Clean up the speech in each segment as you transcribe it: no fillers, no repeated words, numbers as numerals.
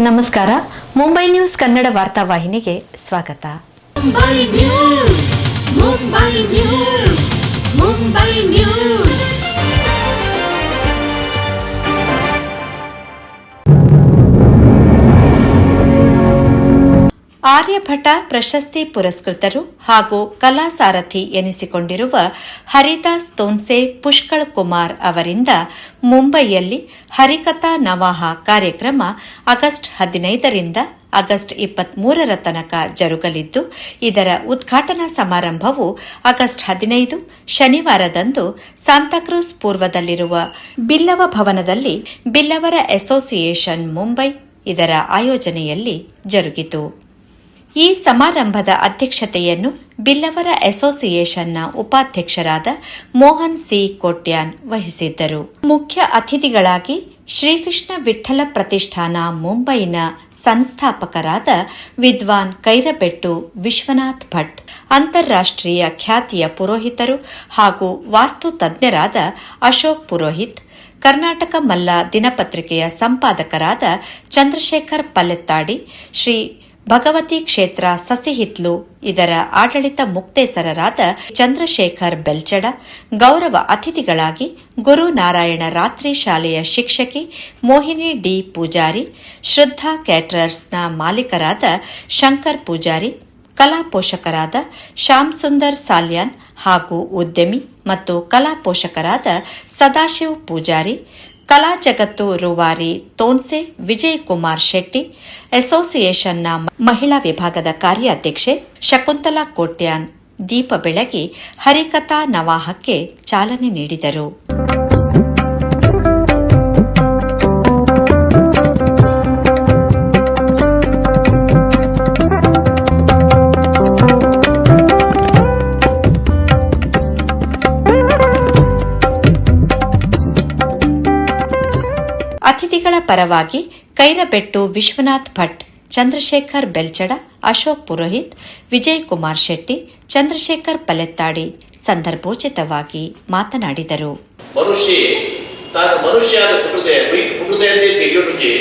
ನಮಸ್ಕಾರ. ಮುಂಬೈ ನ್ಯೂಸ್ ಕನ್ನಡ ವಾರ್ತಾವಾಹಿನಿಗೆ ಸ್ವಾಗತ. Mumbai news, Mumbai news, Mumbai news. Aryabhata ಪ್ರಶಸ್ತಿ ಪುರಸ್ಕೃತರು ಹಾಗೂ ಕಲಾಸಾರಥಿ ಎನಿಸಿಕೊಂಡಿರುವ ಹರಿದಾಸ್ ತೋನ್ಸೆ ಪುಷ್ಕಳ್ ಕುಮಾರ್ ಅವರಿಂದ ಮುಂಬಯಿಯಲ್ಲಿ ಹರಿಕಥಾ ನವಾಹ ಕಾರ್ಯಕ್ರಮ ಆಗಸ್ಟ್ 15ರಿಂದ ಆಗಸ್ಟ್ 23ರ ತನಕ ಜರುಗಲಿದ್ದು, ಇದರ ಉದ್ಘಾಟನಾ ಸಮಾರಂಭವು ಆಗಸ್ಟ್ 15 ಶನಿವಾರದಂದು ಸಾಂತಾಕ್ರೂಸ್ ಪೂರ್ವದಲ್ಲಿರುವ ಬಿಲ್ಲವ ಭವನದಲ್ಲಿ ಬಿಲ್ಲವರ ಅಸೋಸಿಯೇಷನ್ ಮುಂಬೈ ಇದರ ಆಯೋಜನೆಯಲ್ಲಿ ಜರುಗಿತು. ಈ ಸಮಾರಂಭದ ಅಧ್ಯಕ್ಷತೆಯನ್ನು ಬಿಲ್ಲವರ ಅಸೋಸಿಯೇಷನ್ನ ಉಪಾಧ್ಯಕ್ಷರಾದ ಮೋಹನ್ ಸಿ ಕೋಟ್ಯಾನ್ ವಹಿಸಿದ್ದರು. ಮುಖ್ಯ ಅತಿಥಿಗಳಾಗಿ ಶ್ರೀಕೃಷ್ಣ ವಿಠ್ಠಲ ಪ್ರತಿಷ್ಠಾನ ಮುಂಬೈನ ಸಂಸ್ಥಾಪಕರಾದ ವಿದ್ವಾನ್ ಕೈರಬೆಟ್ಟು ವಿಶ್ವನಾಥ್ ಭಟ್, ಅಂತಾರಾಷ್ಟ್ರೀಯ ಖ್ಯಾತಿಯ ಪುರೋಹಿತರು ಹಾಗೂ ವಾಸ್ತು ತಜ್ಞರಾದ ಅಶೋಕ್ ಪುರೋಹಿತ್, ಕರ್ನಾಟಕ ಮಲ್ಲ ದಿನಪತ್ರಿಕೆಯ ಸಂಪಾದಕರಾದ ಚಂದ್ರಶೇಖರ್ ಪಲ್ಲೆತ್ತಾಡಿ, ಶ್ರೀ ಭಗವತಿ ಕ್ಷೇತ್ರ ಸಸಿಹಿತ್ಲು ಇದರ ಆಡಳಿತ ಮುಕ್ತೇಸರರಾದ ಚಂದ್ರಶೇಖರ್ ಬೆಲ್ಚಡ, ಗೌರವ ಅತಿಥಿಗಳಾಗಿ ಗುರುನಾರಾಯಣ ರಾತ್ರಿ ಶಾಲೆಯ ಶಿಕ್ಷಕಿ ಮೋಹಿನಿ ಡಿ ಪೂಜಾರಿ, ಶ್ರದ್ಧಾ ಕ್ಯಾಟರರ್ಸ್ನ ಮಾಲೀಕರಾದ ಶಂಕರ್ ಪೂಜಾರಿ, ಕಲಾ ಪೋಷಕರಾದ ಶ್ಯಾಮ್ ಸುಂದರ್ ಸಾಲ್ಯಾನ್ ಹಾಗೂ ಉದ್ಯಮಿ ಮತ್ತು ಕಲಾ ಪೋಷಕರಾದ ಸದಾಶಿವ್ ಪೂಜಾರಿ, ಕಲಾ ಜಗತ್ತು ರೂವಾರಿ ತೋನ್ಸೆ ವಿಜಯ್ ಕುಮಾರ್ ಶೆಟ್ಟಿ, ಅಸೋಸಿಯೇಷನ್ನ ಮಹಿಳಾ ವಿಭಾಗದ ಕಾರ್ಯಾಧ್ಯಕ್ಷೆ ಶಕುಂತಲಾ ಕೋಟ್ಯಾನ್ ದೀಪ ಬೆಳಗಿ ಹರಿಕಥಾ ನವಾಹಕ್ಕೆ ಚಾಲನೆ ನೀಡಿದರು. ಅತಿಥಿಗಳ ಪರವಾಗಿ ಕೈರಬೆಟ್ಟು ವಿಶ್ವನಾಥ್ ಭಟ್, ಚಂದ್ರಶೇಖರ್ ಬೆಲ್ಚಡ, ಅಶೋಕ್ ಪುರೋಹಿತ್, ವಿಜಯ್ ಕುಮಾರ್ ಶೆಟ್ಟಿ, ಚಂದ್ರಶೇಖರ್ ಪಲ್ಲೆತ್ತಾಡಿ ಸಂದರ್ಭೋಚಿತವಾಗಿ ಮಾತನಾಡಿದರು. ಮನುಷ್ಯ ತಾನು ಮನುಷ್ಯದ ಪುಟುದೆಯನ್ನೇ ತೆಗೆಯೋನಿಗೆ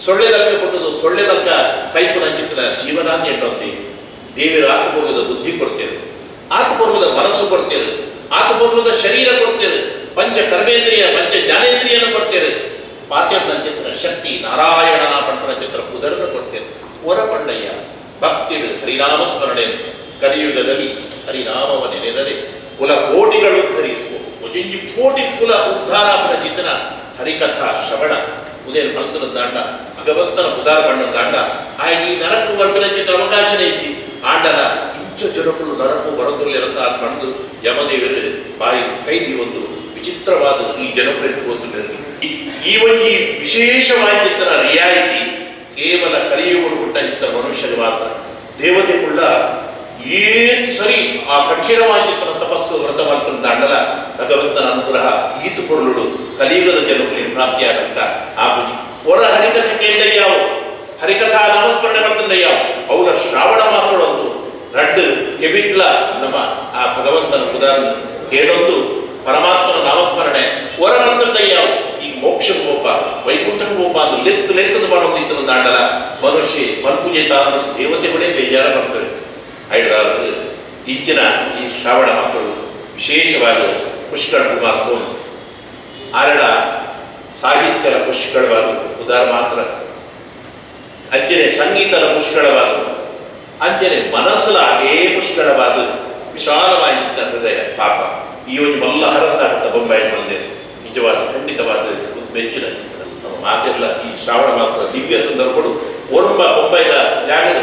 ಸೊಳ್ಳೆದಕ್ಕ ಪುಟ್ಟದು ಸೊಳ್ಳೆದಕ್ಕ ಕೈಪುನ ಚಿತ್ರ ಜೀವನಾన్ని ಎಂಟೊಂದಿ ದೇವಿರ ಆತ್ಮಪೂರ್ವದ ಬುದ್ಧಿ ಕೊಡ್ತೇವೆ, ಆತ್ಮಪೂರ್ವದ ಮನಸ್ಸು ಕೊಡ್ತೇವೆ, ಆತ್ಮಪೂರ್ವದ ಶರೀರ ಕೊಡ್ತೇವೆ, ಪಂಚ ಕರ್ಮೇಂದ್ರಿಯ ಪಂಚ ಜ್ಞಾನೇಂದ್ರಿಯನ್ನು ಕೊಡ್ತೇವೆ, ಪಾತ್ಯನ ಚಿತ್ರ ಶಕ್ತಿ ನಾರಾಯಣನ ಪಟ್ಟಣ ಚಿತ್ರ ಉದರನ ಕೊಡ್ತೇವೆ. ಹೊರಪಂಡಯ್ಯ ಭಕ್ತಿಡು ಹರಿನಾಮ ಸ್ಮರಣೆ ಕಲಿಯುಗದಲ್ಲಿ ಹರಿನಾಮವ ನೆನೆದರೆ ಕುಲ ಕೋಟಿಗಳು ಉದ್ಧರಿಸುವ ಒಂಜಿ ಕೋಟಿ ಕುಲ ಉದ್ಧಾರಾಪನ ಚಿತ್ರ ಹರಿಕಥಾ ಶ್ರವಣ ಉದಯ ಮಂತ್ರ ದಾಂಡ ಭಗವಂತನ ಉದಾರ ಬಣ್ಣ ದಾಂಡ ಆಗಿ ನರಕು ವರ್ಗನ ಚಿತ್ರ ಅವಕಾಶನೇ ಇಚ್ಚಿ ಆಂಡಲ ಇಂಚು ಜನಗಳು ನರಕು ಬರೋದಿಲ್ಲ ಅಂತ ಬಂದು ಯಮದೇವರು ಬಾಯಿ ಕೈದಿ ಒಂದು ವಿಚಿತ್ರವಾದ ಈ ಜನಪ್ರಿಯ ಒಂದು ಈ ಒಂದು ವಿಶೇಷವಾಗಿದ್ದ ರಿಯಾಯಿತಿ ಕೇವಲ ಕಲಿಯುಗಳು ಕೊಟ್ಟ ಮನುಷ್ಯರು ಮಾತ್ರ. ದೇವತೆಗಳ ಏನ್ ಸರಿ ಆ ಕಠಿಣವಾಗಿದ್ದ ತಪಸ್ಸು ವ್ರತ ಮಾಡ್ತಾರೆ ದಾಂಡಲ ಭಗವಂತನ ಅನುಗ್ರಹ ಈತು ಪೊರುಳುಡು ಕಲಿಯುಗದ ಜನಗಳಿಗೆ ಪ್ರಾಪ್ತಿಯಾಗಕ್ಕ ಆ ಬುದ್ಧಿ ಹೊರ ಹರಿಕಥೆ ಕೇಳಿದಯ್ಯಾವು ಹರಿಕಥಾ ನಾಮಸ್ಮರಣೆ ಮಾಡ್ತಂದಯ್ಯಾವು ಅವರ ಶ್ರಾವಣ ಮಾಸೋಡೊಂದು ರಡ್ಡು ಕೆಬಿಟ್ಲ ನಮ್ಮ ಆ ಭಗವಂತನ ಉದಾಹರಣೆ ಕೇಳೊಂದು ಪರಮಾತ್ಮನ ನಾಮಸ್ಮರಣೆ ಹೊರಗಂತದ್ದಯ್ಯಾವು ಈ ಮೋಕ್ಷಕ್ಕೆ ಒಬ್ಬ ವೈಕುಂಠಕ್ಕೆ ಒಬ್ಬ ಅದು ಲೆತ್ತದ ಮಾಡೋದಿತ್ತು ದಾಂಡಲ ಮನುಷ್ಯ ಮನ್ಪೂಜೆ ತಾಂದ್ರ ದೇವತೆಗಳೇ ಬೇಜಾರ ಬರ್ತವೆ. ಹೈದರಾಬಾದ್ ಇಂಚಿನ ಈ ಶ್ರಾವಣ ಮಾಸಗಳು ವಿಶೇಷವಾಗಿ ಪುಷ್ಕಳ್ ಕುಮಾರ್ ತೋನ್ಸ್ ಆರಡ ಸಾಹಿತ್ಯದ ಪುಷ್ಕಳವಾದ ಉದಾರ ಮಾತ್ರ ಅಂಚನೆ ಸಂಗೀತದ ಪುಷ್ಕಳವಾದ ಅಂಚನೆ ಮನಸ್ಸಲ ಹಾಗೇ ಪುಷ್ಕಳವಾದ ವಿಶಾಲವಾಗಿದ್ದ ಹೃದಯ ಪಾಪ ಈ ಒಂದು ಮಲ್ಲಹರ ಸಾಹಸ ಬೊಂಬಾಯಿ ಬಂದೆ ನಿಜವಾದ ಖಂಡಿತವಾದ ಮೆಚ್ಚಿನ ಚಿತ್ರ. ನಮ್ಮ ಮಾತೆಲ್ಲ ಈ ಶ್ರಾವಣ ಮಾಸದ ದಿವ್ಯ ಸಂದರ್ಭಗಳು ಒಬ್ಬ ಬೊಂಬೈದ ಜಾಗದ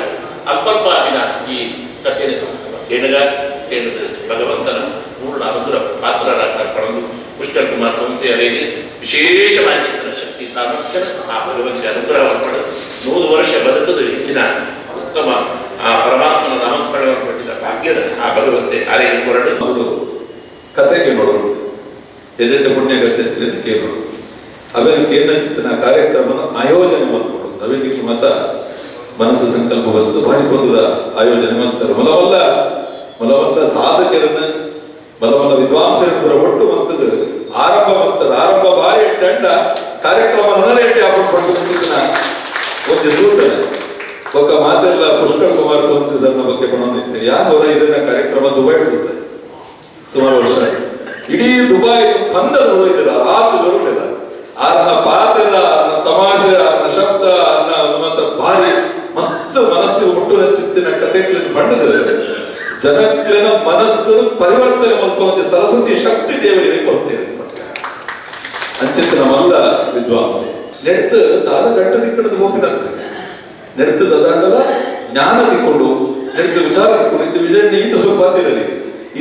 ಅಲ್ಪಲ್ಪ ದಿನ ಈ ಕಥೆಯನ್ನು ಕೇಳಿದ ಭಗವಂತನ ಪೂರ್ಣ ಅನುಗ್ರಹ ಪಾತ್ರರಾಗ ಪಡೆದು ಪುಷ್ಕಳ್ ಕುಮಾರ್ ತೋನ್ಸೆಯರಿಗೆ ವಿಶೇಷವಾಗಿದ್ದ ಶಕ್ತಿ ಸಾಮರ್ಥ್ಯ ಆ ಭಗವಂತ ಅನುಗ್ರಹವನ್ನು ಪಡೆದು 100 ವರ್ಷ ಬದುಕದ ಹೆಚ್ಚಿನ ಉತ್ತಮ ಆ ಪರಮಾತ್ಮನ ನಾಮಸ್ಮರಣೆಯನ್ನು ಪಡೆದ ಭಾಗ್ಯದ ಆ ಭಗವಂತೆ ಅರೆಗೆ ಹೊರಡು ಕತೆಗೆ ನೋಡೋದು ಎಡೆಂಡ ಪುಣ್ಯ ಕತೆ ಕೇಳೋದು ಅವೆಲ್ಲ ಕೇಂದ್ರಚಿತ್ತನ ಕಾರ್ಯಕ್ರಮದ ಆಯೋಜನೆ ಮಾಡ್ಕೊಡೋದು ಅವೆನಿಗೆ ಮತ ಮನಸ್ಸು ಸಂಕಲ್ಪ ಬಂದದ್ದು ಭಾರಿ ಬಂದದ ಆಯೋಜನೆ ಮಾಡ್ತಾರೆ. ಮೊಲವಲ್ಲ ಸಾಧಕರನ್ನ ಮೊಲವಲ್ಲ ವಿದ್ವಾಂಸರ ಒಟ್ಟು ಮಂತದ ಆರಂಭ ಬಾರಿ ದಂಡ ಕಾರ್ಯಕ್ರಮ ನನ್ನಲೇಟಿ ಹಾಕೊಂಡು ಒಂದು ಒಂದು ಸೂತನೆ ಒಕ್ಕ ಮಾತೆಲ್ಲ ಪುಷ್ಕರ್ ಕುಮಾರ್ ತೋನ್ಸಿ ಸರ್ನ ಬಗ್ಗೆ ಪಣೊಂದಿತ್ತು ಯಾರು ಹೊರ ಇದನ್ನ ಕಾರ್ಯಕ್ರಮ ದುಬೈ ಇರುತ್ತೆ ಸುಮಾರು ವರ್ಷ ಇಡೀ ದುಬೈ ಪಂದಲು ಹೋಯ್ತಿಲ್ಲ ರಾತ್ರಿ ಬರುವುದಿಲ್ಲ ಆರ್ನ ಪಾತೆಲ್ಲ ಆರ್ನ ತಮಾಷೆ ಆರ್ನ ಶಬ್ದ ಆರ್ನ ಮತ್ತೆ ಭಾರಿ ಮಸ್ತ್ ಮನಸ್ಸಿಗೆ ಹುಟ್ಟು ಹಚ್ಚಿತ್ತಿನ ಕಥೆಗಳನ್ನು ಬಂಡದ ಜನಕ್ಲಿನ ಮನಸ್ಸು ಪರಿವರ್ತನೆ ಮಾಡ್ಕೊಂಡು ಸರಸ್ವತಿ ಶಕ್ತಿ ದೇವರಿಗೆ ಕೊಡ್ತೇವೆ ಅಂಚಿತ್ತು ನಮ್ಮಲ್ಲ ವಿದ್ವಾಂಸೆ ನೆಡ್ತು ತಾದ ಗಂಟು ದಿಕ್ಕಡದು ಹೋಗಿದಂತೆ ನೆಡ್ತು ದಾಂಡಲ ಜ್ಞಾನ ತಿಕ್ಕೊಂಡು ನೆಡ್ತು ವಿಚಾರ ತಿಕ್ಕೊಂಡು ಇದು ವಿಜಯ ನೀತು ಸುಖಾತಿರಲಿ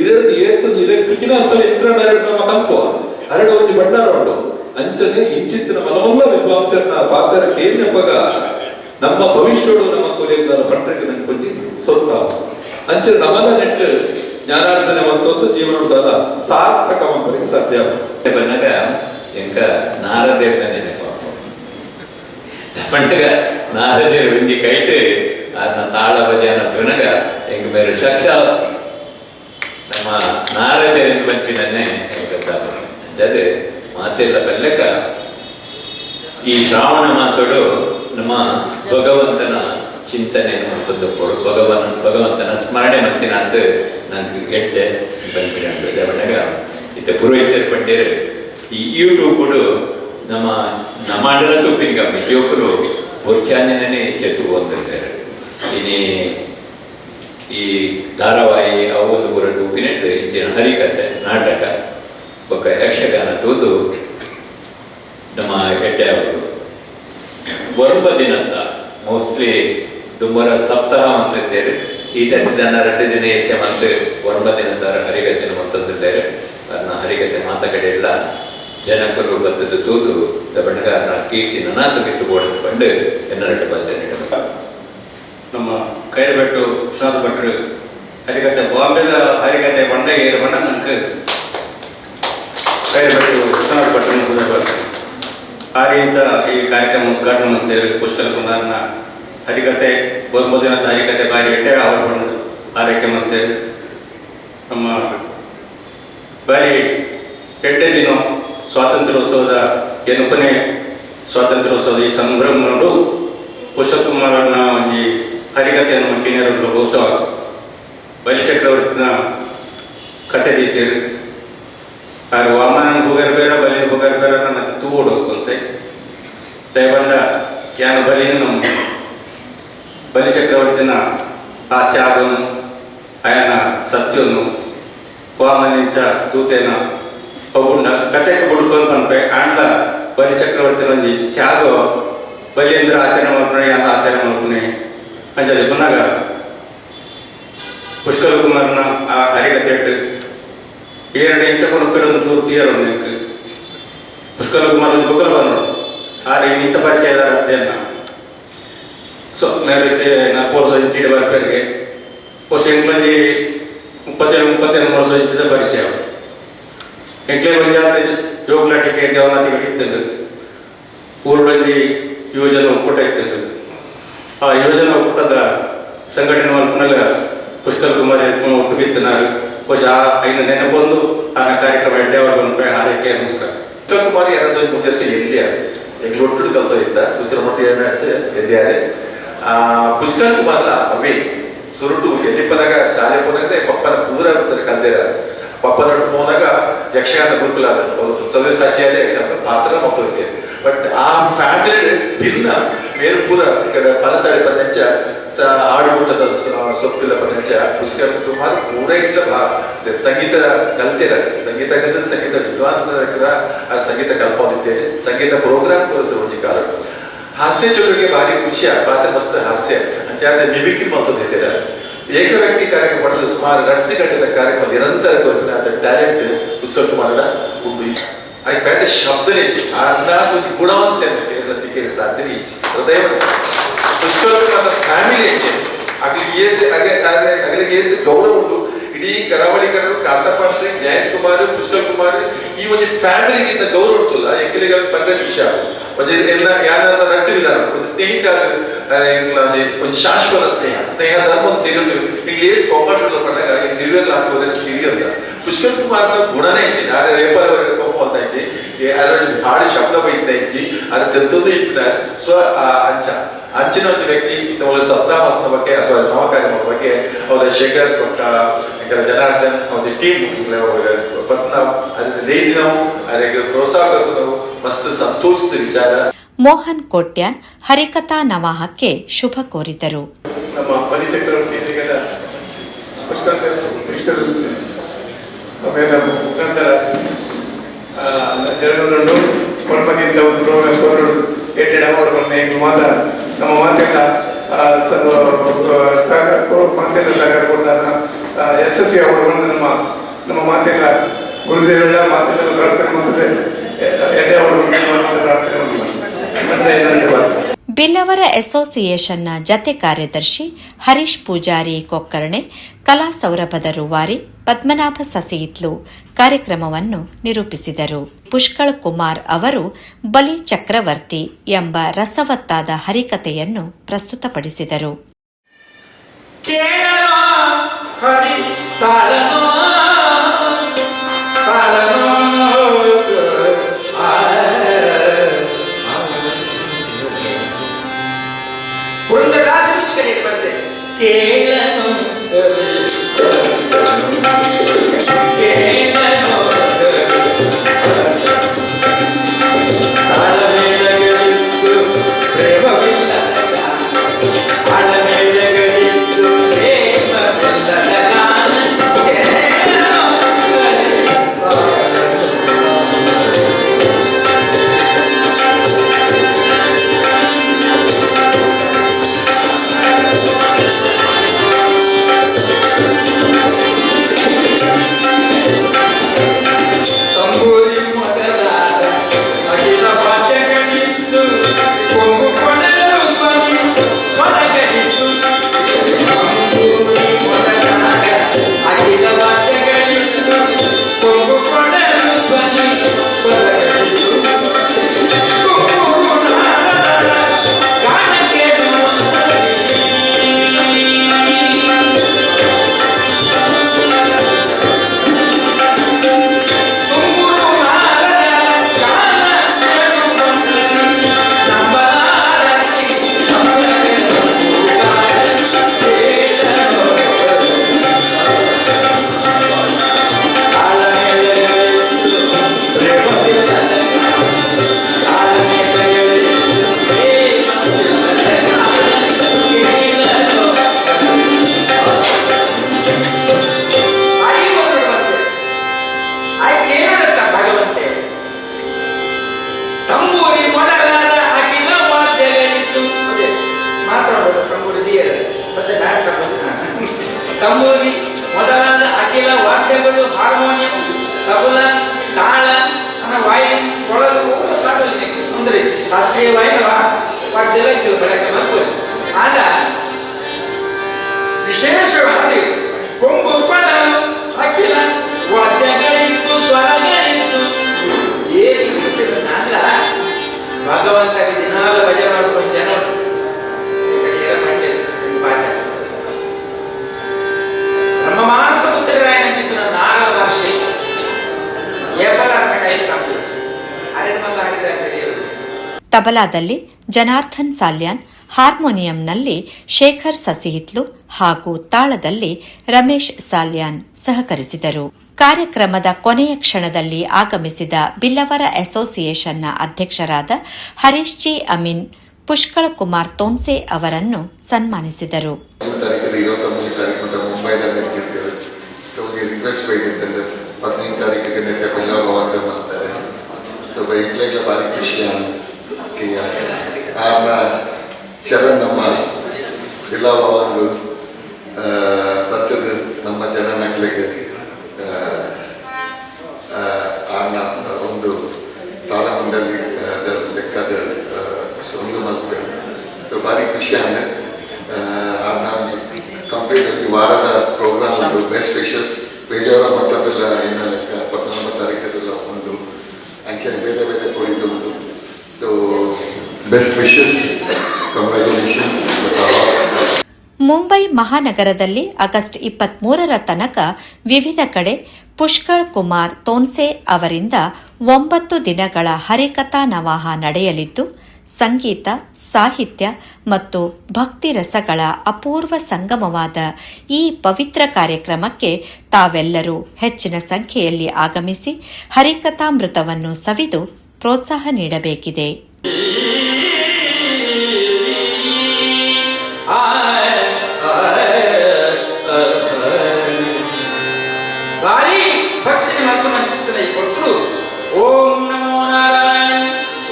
ಇರಡು ಏತು ಇಲೆಕ್ಕಿನ ಸ್ಥಳ ಇಂಚರಣ ಎರಡು ನಮ್ಮ ಕಂಪು ಅರಡು ಒಂದು ಬಂಡಾರ ಉಂಟು ಅಂಚನೆ ಇಂಚಿತ್ತಿನ ಮನವಲ್ಲ ವಿದ್ವಾಂಸರನ್ನ ಪಾತ್ರ ಕೇಳಿನಪ್ಪಗ ನಮ್ಮ ಭವಿಷ್ಯೋಡು ನಮ್ಮ ಕೊಲೆಗಳ ಪಟ್ಟಕ್ಕೆ ನೆನ್ಕೊಂಡಿ ಸೊತ್ತ ಅಂಚೆ ನಮನ ನೆಟ್ಟು ಜ್ಞಾನಾರ್ಜನೆ ಮತ್ತೊಂದು ಜೀವನದ ಸಾರ್ಥಕ ಮಂಪರಿಗೆ ಸಾಧ್ಯ ಬಂದಾಗ ಎಂಕ ನಾರದೇವನ ನೆನಪ ಪಂಡಗ ನಾರದೇವ ಒಂಜಿ ಕೈಟ್ ಅದನ್ನ ತಾಳ ಭಜನ ತುನಗ ಎಂಕ ಬೇರೆ ಶಕ್ಷಾಲ ನಮ್ಮ ನಾರದೇವ ಪಂಚಿನನ್ನೇ ಜದೆ ಮಾತೆಲ್ಲ ಬೆಲ್ಲಕ ಈ ಶ್ರಾವಣ ಮಾಸಗಳು ನಮ್ಮ ಭಗವಂತನ ಚಿಂತನೆ ಮತ್ತೊಂದು ಕೊಡು ಭಗವಂತನ ಸ್ಮರಣೆ ಮತ್ತಿನ ಅಂತ ನಂಗೆ ಗೆಡ್ಡೆ ಬಂದ್ಬಿಡ ಬಣ್ಣಗ ಇತ್ತೆ ಪುರೋಹಿತರು ಪಂಡೇರು ಈ ಯೂಟ್ಯೂಬ್ ನಮ್ಮ ಅಂಡಲ ತುಪ್ಪಿನ ಕಮ್ಮಿ ಯುವಕರು ಬುರ್ಚಾಂಜನೇ ಚೆತ್ತು ಬಂದಿರ್ತಾರೆ ಈ ಧಾರಾವಾಹಿ ಅವು ಒಂದು ಪುರ ತುಪ್ಪಿನಟ್ಟು ಇಂಚಿನ ಹರಿಕತೆ ನಾಟಕ ಒಕ್ಕ ಯಕ್ಷಗಾನ ತೂದು ನಮ್ಮ ಗೆಡ್ಡೆ ಅವರು ಒರ್ಬ ದಿನ ಅಂತ ಮೋಸ್ಟ್ಲಿ ತುಂಬರ ಸಪ್ತಾಹ ಅಂತಿದ್ದೇವೆ ಈ ಸತಿ ಜನ 2 ದಿನ ಹೆಚ್ಚೆ ಮತ್ತೆ ಒರ್ಬ ದಿನ ತರ ಹರಿಗತೆ ಮತ್ತೊಂದಿದ್ದಾರೆ ಅದನ್ನ ಹರಿಗತೆ ಮಾತ ಕಡೆ ಎಲ್ಲ ಜನಕರು ಬತ್ತದ ತೂತು ಬಣ್ಣಗಾರನ ಕೀರ್ತಿ ನನಾತ ಕಿತ್ತುಕೊಂಡು ಎನ್ನರಟ್ಟು ಬಂದೆ ನಮ್ಮ ಕೈರಬೆಟ್ಟು ವಿಶ್ವನಾಥ ಭಟ್ರು ಹರಿಕತೆ ಬಾಂಬೆದ ಹರಿಕತೆ ಬಂಡೆಗೆ ಬಣ್ಣ ನನಗೆ ಕೈರಬೆಟ್ಟು ವಿಶ್ವನಾಥ ಭಟ್ರನ್ನು ಕುದುರೆ ಆ ರೀತಿಯ ಈ ಕಾರ್ಯಕ್ರಮ ಉದ್ಘಾಟನೆ ಮಾಡ್ತೇವೆ ಪುಷ್ಕರ್ ಕುಮಾರ್ನ ಹರಿಕತೆ ಮೊದಲಿನ ಹರಿಕತೆ ಬಾರಿ ಎಡ್ಡೆ ಅವರು ಬಂದು ಆರೈಕೆ ಮಾಡ್ತೇವೆ ನಮ್ಮ ಬಾರಿ ಎಡ್ಡೆ ದಿನ ಸ್ವಾತಂತ್ರ್ಯೋತ್ಸವದ ಏನಪ್ಪನೇ ಸ್ವಾತಂತ್ರ್ಯೋತ್ಸವದ ಈ ಸಂಭ್ರಮ ನೋಡು ಪುಷ್ಕರ್ ಕುಮಾರನ ಈ ಹರಿಕತೆಯನ್ನು ಮಟ್ಟಿನೇರಲು ಬಹುಶಃ ಬಲಿಚಕ್ರವರ್ತಿನ ಕತೆ ದೀತೀರಿ ಆರು ವಾಮನ ಭೂಗರ್ಬೇರ ಬಲಿನ ಭೂಗರ್ಬೇರ ಮತ್ತೆ ತೂಡು ಹೋಗ್ತಂತೆ ದಯಬಂಡ ಯಾನ ಬಲಿನ ನಮ್ಮ ಬಲಿಚಕ್ರವರ್ತಿನ ಆ ತ್ಯಾಗವನ್ನು ಆಯನ ಸತ್ಯವನ್ನು ವಾಮನಿಂಚ ದೂತೇನ ಒಬ್ಬುಂಡ ಕತೆಗೆ ಬುಡ್ಕೊಂಡು ಬಂದ್ಪೆ ಆಂಡ ಬಲಿಚಕ್ರವರ್ತಿನ ಒಂದು ತ್ಯಾಗ ಬಲಿ ಅಂದ್ರೆ ಆಚರಣೆ ಮಾಡ್ತಾನೆ ಅಂತ ಆಚರಣೆ ಮಾಡ್ತಾನೆ ಅಂಚದೆ ಬಂದಾಗ ಪುಷ್ಕರ್ ಕುಮಾರ್ನ ಆ ಹರಿಕತೆ ಇಟ್ಟು ಏರಡು ಎಂಚಕೊಂಡು ಉಪ್ಪಿರೊಂದು ಚೂರು ತೀಯರು ನಿಂಗೆ ಪುಷ್ಕರ್ ಕುಮಾರ್ ಒಂದು ಬುಕ್ಕಲು ಬಂದರು ಆದ್ರೆ ಇಂಥ ಪರಿಚಯದ ಅಧ್ಯಯನ ಸೊ ಮೇಲೈತೆ ನಾ ಪೋರ್ಸ ಇಂಚಿಡಿ ಬರ್ಪೇರಿಗೆ ಪೋಸ್ ಎಂಕ್ಲಂಜಿ 37 ವರ್ಷ ಇಂಚಿದ ಪರಿಚಯ ಎಂಕ್ಲೆ ಬಂದು ಜಾತಿ ಜೋಗ್ಲಾಟಿಕೆ ದೇವನಾಥಿಗೆ ಹಿಡಿತಂದು ಊರುಗಳಲ್ಲಿ ಯುವಜನ ಒಕ್ಕೂಟ ಇತ್ತಂದು ಆ ಯುವಜನ ಒಕ್ಕೂಟದ ಸಂಘಟನೆ ಮಲ್ಪನಾಗ ಪುಷ್ಕರ್ ಕುಮಾರ್ ಒಟ್ಟುಗಿತ್ತನಾರು ಬಹುಶಃ ಐನ ನೆನಪೊಂದು ಆ ಕಾರ್ಯಕ್ರಮ ಎಡ್ಡೆವರು ಬಂದ್ಪೆ ಆರೈಕೆ ನಮಸ್ಕಾರ ಪುಷ್ಕರ್ ಕುಮಾರ್ ಏನಾದ್ರು ಮುಚ್ಚೆ ಎಲ್ಲಿಯಾರು ಎಂಗ್ಳು ಒಟ್ಟು ಕಲ್ತ ಇದ್ದ ಪುಷ್ಕರ್ ಮಟ್ಟಿ ಏನಾಯ್ತು ಎಲ್ಲಿಯಾರೆ ಪುಷ್ಕರ್ ಕುಮಾರ್ನ ಅವೇ ಸುರುಟು ಎಲ್ಲಿಪ್ಪನಾಗ ಶಾಲೆ ಪೋನಾಗ ಪಪ್ಪನ ಪೂರ ಕಲ್ದೇರ ಪಪ್ಪನ ಪೋನಾಗ ಯಕ್ಷಗಾನ ಗುರುಕುಲ ಸವ್ಯಸಾಚಿಯಾದ ಯಕ್ಷಗಾನ ಪಾತ್ರ ಮತ್ತೊಂದಿದೆ ಬಟ್ ಆ ಫ್ಯಾಮಿಲಿ ಭಿನ್ನ ಮೇರು ಪೂರ ಇಕಡೆ ಪಲತಾಡಿ ಪಂಚ ಆಡುಗುಟ್ಟದ ಸೊಪ್ಪಿಲ್ಲ ಪಂಚ ಪುಷ್ಕರ್ ಕುಮಾರ್ ಪೂರ ಇಟ್ಲ ಸಂಗೀತ ಕಲ್ತಿರ ಸಂಗೀತ ಕಲ್ತ ಸಂಗೀತ ವಿದ್ವಾಂಸರ ಸಂಗೀತ ಕಲ್ಪೊಂದಿದ್ದೇವೆ ಸಂಗೀತ ಪ್ರೋಗ್ರಾಮ್ ಕೊಡುತ್ತೆ ಒಂಜಿ ಕಾಲ ಹಾಸ್ಯ ಚಲುವಿಗೆ ಭಾರಿ ಖುಷಿ ಪಾತ್ರ ಮಸ್ತ್ ಹಾಸ್ಯ ಅಂಚಾದ ಮಿಮಿಕ್ರಿ ಮತ್ತೊಂದಿದ್ದೀರ ಏಕ ವ್ಯಕ್ತಿ ಕಾರ್ಯಕ್ರಮ ಮಾಡಿದ್ರೆ ಸುಮಾರು 2 ಗಂಟೆದ ಕಾರ್ಯಕ್ರಮ ನಿರಂತರ ಕೊಟ್ಟಿನ ಟ್ಯಾಲೆಂಟ್ ಪುಷ್ಕರ್ ಕುಮಾರ ಉಂಟು ಅದು ಪೇದ ಶಬ್ದನೇ ಅಂದಾಜು ಗುಣವಂತೆ ಕೇರಳಕ್ಕೆ ಸಾಧ್ಯ ಇಚ್ಚೆ ಹೃದಯ ಪುಷ್ಕರ್ ಕುಮಾರ ಫ್ಯಾಮಿಲಿ ಹೆಚ್ಚೆ ಅಗಲಿಗೆ ಏನ್ ಗೌರವ ಉಂಟು ಇಡೀ ಕರಾವಳಿಕರರು ಕಾಂತಪಾಶ್ರೀ ಜಯಂತ್ ಕುಮಾರ್ ಪುಷ್ಕರ್ ಕುಮಾರ್ ಈ ಒಂದು ಫ್ಯಾಮಿಲಿಗಿಂತ ಗೌರವ ಉಂಟಲ್ಲ ಎಂಕಲಿಗೆ ಪಂಗಡ ವಿಷಯ ಒಂದು ಯಾವ್ದಾರ ರಟ್ಟು ವಿಧಾನ ಒಂದು ಸ್ನೇಹಿತ ಒಂದು ಶಾಶ್ವತ ಸ್ನೇಹ ಧರ್ಮ ಒಂದು ತಿಳಿಯೋದು ಈಗ ಏಟ್ ಕೊಂಬಾಟಲ್ಲ ಪಡಾಗ ಈಗ ನಿರ್ವೇಲ್ಲ ಹಾಕುವ ತಿಳಿಯೋದ ಪುಷ್ಕರ್ ಕುಮಾರ್ನ ಗುಣನೇ ಹೆಚ್ಚಿ ಯಾರೇ ರೇಪರವರೆಗೆ ಕೊಂಬ ಅಂತ ಹೆಚ್ಚಿ ಯಾರು ಹಾಡು ಶಬ್ದ ಬೈತ ಹೆಚ್ಚಿ ಅದು ತೆತ್ತೊಂದು ಇಪ್ಪಿನ ಸೊ ಅಂಚ ಅಂಚಿನ ಒಂದು ವ್ಯಕ್ತಿ ಅವರ ಸಪ್ತಾಹದ ಬಗ್ಗೆ ಅಥವಾ ನವಕಾರ್ಯದ ಬಗ್ಗೆ ಅವರ ಶೇಖರ್ ಕೊಟ್ಟ ಜನಾರ್ದನ್ ಅವರ ಟೀಮ್ ಪತ್ನ ಅದನ್ನ ಡೈಲಿ ನಾವು ಅವರಿಗೆ ಪ್ರೋತ್ಸಾಹ ನಾವು ಮಸ್ತ್ ಸಂತೋಷದ ವಿಚಾರ. ಮೋಹನ್ ಕೋಟ್ಯಾನ್ ಹರಿಕಥಾ ನವಾಹಕ್ಕೆ ಶುಭ ಕೋರಿದರು. ನಮ್ಮ ಬಲಿಚಕ್ರವರ್ತಿ ಮುಖಾಂತರ ಜನಗಳನ್ನು ಕೊಡಬಂದಿದ್ದ ಒಂದು ಪ್ರೋಗ್ರಾಮ್ ಕೋರೋಡು ಏಟೆಡ್ ಅವಾರ್ಡ್ ಬಂದ ಹೆಂಗೆ ನಮ್ಮ ಮಾತೆಲ್ಲ ಸಹಕಾರ ಮಾತೆಲ್ಲ ಸಹಕಾರ ಕೊಡ್ತಾರೆ ಯಶಸ್ವಿ ಅವಾರ್ಡ್ ಬಂದು ನಮ್ಮ ಮಾತೆಲ್ಲ ಗುರುದೇವೆಲ್ಲ ಮಾತೆಲ್ಲ ಪ್ರಾರ್ಥನೆ ಮತ್ತೆ ಎಡೆ ಅವಾರ್ಡ್ ಪ್ರಾರ್ಥನೆ ಮತ್ತೆ ಬಿಲ್ಲವರ ಅಸೋಸಿಯೇಷನ್ನ ಜತೆ ಕಾರ್ಯದರ್ಶಿ ಹರೀಶ್ ಪೂಜಾರಿ ಕೊಕ್ಕರ್ಣೆ, ಕಲಾ ಸೌರಭದ ರೂವಾರಿ ಪದ್ಮನಾಭ ಸಸಿಹಿತ್ಲು ಕಾರ್ಯಕ್ರಮವನ್ನು ನಿರೂಪಿಸಿದರು. ಪುಷ್ಕಳ್ ಕುಮಾರ್ ಅವರು ಬಲಿ ಚಕ್ರವರ್ತಿ ಎಂಬ ರಸವತ್ತಾದ ಹರಿಕತೆಯನ್ನು ಪ್ರಸ್ತುತಪಡಿಸಿದರು. ತಂಬೂರಿ ಮೊದಲಾದ ಅಖಿಲ ವಾದ್ಯಗಳು, ಹಾರ್ಮೋನಿಯಂ, ತಬಲ, ತಾಳ, ವಯಲಿನ್, ಕೊಳಲು ಅಂದರೆ ಶಾಸ್ತ್ರೀಯ ವಾದ್ಯ ಆಗ ವಿಶೇಷವಾದ ಕೊಂಬು ಕೊಳಲು ಅಖಿಲ ವಾದ್ಯಗಳಿತ್ತು, ಸ್ವರಗಳಿತ್ತು. ಏನಿತ್ತು ಅಲ್ಲ, ಭಗವಂತಗೆ ದಿನಾಲ ಭಜನೆ ಮಾಡ್ಕೊಂಡು ಜನ ನಮ್ಮ ಮಾನಸ ಪುತ್ರರಾಯನ ಚಿತ್ರ ನಾಗರ ಭಾಷೆ ತಬಲಾದಲ್ಲಿ ಜನಾರ್ದನ್ ಸಾಲ್ಯಾನ್, ಹಾರ್ಮೋನಿಯಂನಲ್ಲಿ ಶೇಖರ್ ಸಸಿಹಿತ್ಲು ಹಾಗೂ ತಾಳದಲ್ಲಿ ರಮೇಶ್ ಸಾಲ್ಯಾನ್ ಸಹಕರಿಸಿದರು. ಕಾರ್ಯಕ್ರಮದ ಕೊನೆಯ ಕ್ಷಣದಲ್ಲಿ ಆಗಮಿಸಿದ ಬಿಲ್ಲವರ ಅಸೋಸಿಯೇಷನ್ನ ಅಧ್ಯಕ್ಷರಾದ ಹರೀಶ್ ಜಿ ಅಮೀನ್ ಪುಷ್ಕಳ್ ಕುಮಾರ್ ತೋನ್ಸೆ ಅವರನ್ನು ಸನ್ಮಾನಿಸಿದರು. ರಿಕ್ವೆಸ್ಟ್ ಬೇಕಿತ್ತು 15 ತಾರೀಕಿಗೆ ನೆಟ್ಟ ಬೆಳ್ಳವಾದ ಮಾಡ್ತಾರೆ. ಬೈಕ್ಲೆಲ್ಲ ಭಾರಿ ಖುಷಿ ಆಗ ಶರಣ್ ನಮ್ಮ ಬೆಳ್ಳವಾದು ಬರ್ತದ ನಮ್ಮ ಜನನಗಳಿಗೆ ಆನ ಒಂದು ತಾಳಮಂಡಲಿ ಲೆಕ್ಕದ ಒಂದು ಮಲ್ಪೆ ಭಾರಿ ಖುಷಿ ಆಗ ಕಂಪ್ಲೀಟ್ ವಾರದ ಪ್ರೋಗ್ರಾಮ್ ಒಂದು ಬೆಸ್ಟ್ ವಿಶಸ್ ಬೇಜಾರ ಮಟ್ಟದಲ್ಲ ಏನೋ ಲೆಕ್ಕ 19 ತಾರೀಕದಲ್ಲ ಒಂದು ಅಂಚನೆ ಬೇರೆ ಬೇರೆ ಕೊಡಿದ್ದು ಉಂಟು. Best wishes, congratulations. ಮುಂಬೈ ಮಹಾನಗರದಲ್ಲಿ ಆಗಸ್ಟ್ 23ರ ತನಕ ವಿವಿಧ ಕಡೆ ಪುಷ್ಕಳ್ ಕುಮಾರ್ ತೋನ್ಸೆ ಅವರಿಂದ 9 ದಿನಗಳ ಹರಿಕಥಾ ನವಾಹ ನಡೆಯಲಿದ್ದು, ಸಂಗೀತ, ಸಾಹಿತ್ಯ ಮತ್ತು ಭಕ್ತಿ ರಸಗಳ ಅಪೂರ್ವ ಸಂಗಮವಾದ ಈ ಪವಿತ್ರ ಕಾರ್ಯಕ್ರಮಕ್ಕೆ ತಾವೆಲ್ಲರೂ ಹೆಚ್ಚಿನ ಸಂಖ್ಯೆಯಲ್ಲಿ ಆಗಮಿಸಿ ಹರಿಕಥಾಮೃತವನ್ನು ಸವಿದು ಪ್ರೋತ್ಸಾಹ ನೀಡಬೇಕಿದೆ. ಭಾರಿ ಭಕ್ತಿನ ಮತ್ತು ಮಂಚಿತ್ತನ ಕೊಟ್ಟರು. ಓಂ ನಮೋ ನಾರಾಯಣ,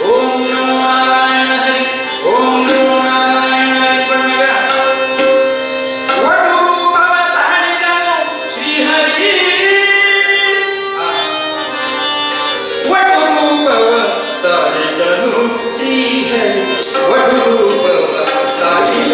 ಓಂ ನಮೋ ನಾರಾಯಣ ಹರಿ, ಓಂ ನಮೋ ನಾರಾಯಣ ಹರಿ ಬಣ್ಣಗ ಒಡು ಭವ ತಾಳಿದನು ಶ್ರೀಹರಿ, ಒಡು ಭವ ತಾಳಿದನು ಶ್ರೀಹರಿ, ಒಡು ಭವ ತಾಳಿದನು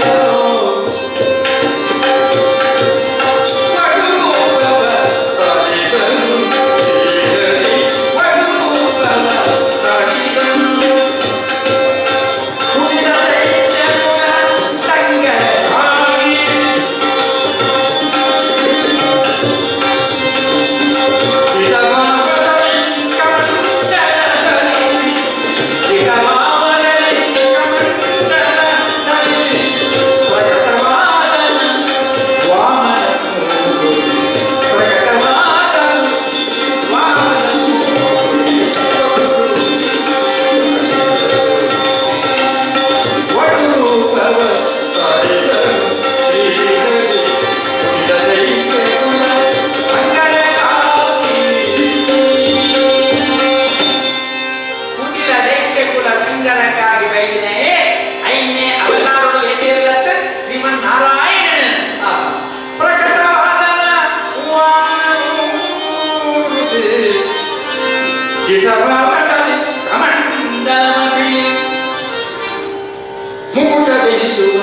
ಮುಕುಟ ಬೆನಿಸುವ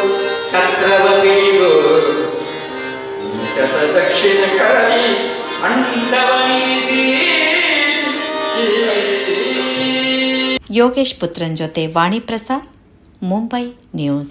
ಚಕ್ರವರಿಗೋ ದಕ್ಷಿಣ ಕರಲಿ ಅಂಡವನಿಸಿ. ಯೋಗೇಶ್ ಪುತ್ರನ್ ಜೊತೆ ವಾಣಿ ಪ್ರಸಾದ್, ಮುಂಬೈ ನ್ಯೂಸ್.